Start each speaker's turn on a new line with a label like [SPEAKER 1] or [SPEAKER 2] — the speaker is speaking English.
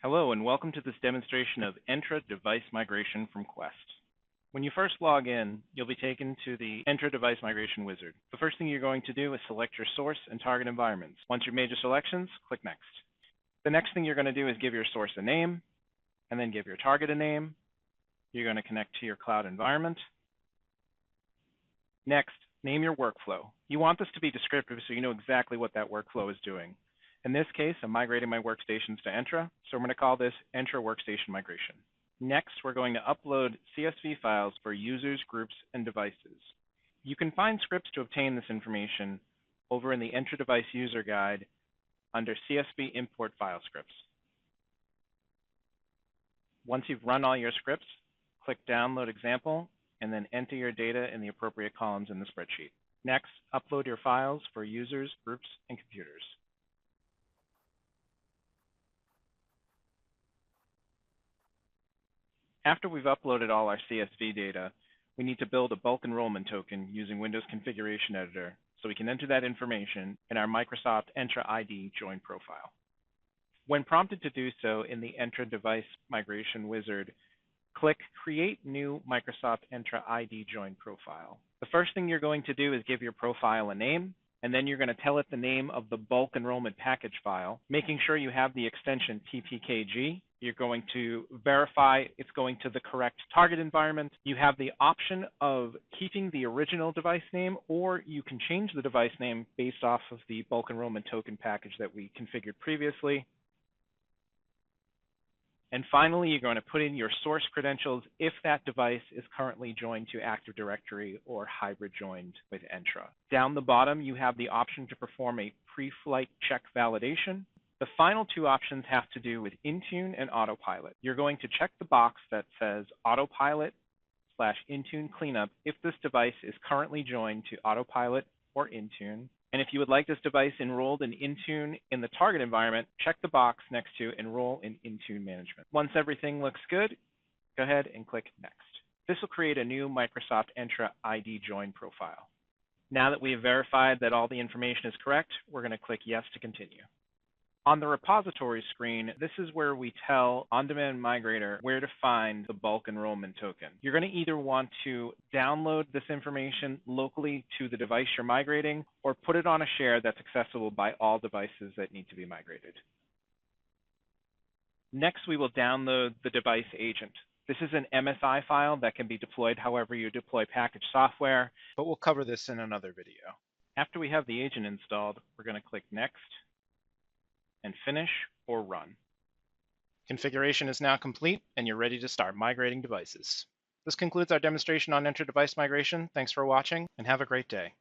[SPEAKER 1] Hello and welcome to this demonstration of Entra device migration from Quest. When you first log in, you'll be taken to the Entra device migration wizard. The first thing you're going to do is select your source and target environments. Once you've made your selections, click Next. The next thing you're going to do is give your source a name, and then give your target a name. You're going to connect to your cloud environment. Next, name your workflow. You want this to be descriptive so you know exactly what that workflow is doing. In this case, I'm migrating my workstations to Entra, so I'm going to call this Entra Workstation Migration. Next, we're going to upload CSV files for users, groups, and devices. You can find scripts to obtain this information over in the Entra Device User Guide under CSV Import File Scripts. Once you've run all your scripts, click Download Example, and then enter your data in the appropriate columns in the spreadsheet. Next, upload your files for users, groups, and computers. After we've uploaded all our CSV data, we need to build a bulk enrollment token using Windows Configuration Editor so we can enter that information in our Microsoft Entra ID join profile. When prompted to do so in the Entra Device Migration Wizard, click Create New Microsoft Entra ID Join Profile. The first thing you're going to do is give your profile a name, and then you're going to tell it the name of the bulk enrollment package file, making sure you have the extension tpkg. You're going to verify it's going to the correct target environment. You have the option of keeping the original device name, or you can change the device name based off of the bulk enrollment token package that we configured previously. And finally, you're going to put in your source credentials if that device is currently joined to Active Directory or hybrid joined with Entra. Down the bottom, you have the option to perform a pre-flight check validation. The final two options have to do with Intune and Autopilot. You're going to check the box that says Autopilot/Intune Cleanup if this device is currently joined to Autopilot or Intune. And if you would like this device enrolled in Intune in the target environment, check the box next to Enroll in Intune Management. Once everything looks good, go ahead and click Next. This will create a new Microsoft Entra ID join profile. Now that we have verified that all the information is correct, we're going to click Yes to continue. On the repository screen, this is where we tell On-Demand Migrator where to find the bulk enrollment token. You're going to either want to download this information locally to the device you're migrating, or put it on a share that's accessible by all devices that need to be migrated. Next, we will download the device agent. This is an MSI file that can be deployed however you deploy packaged software, but we'll cover this in another video. After we have the agent installed, we're going to click Next and Finish or Run. Configuration is now complete, and you're ready to start migrating devices. This concludes our demonstration on Entra device migration. Thanks for watching, and have a great day.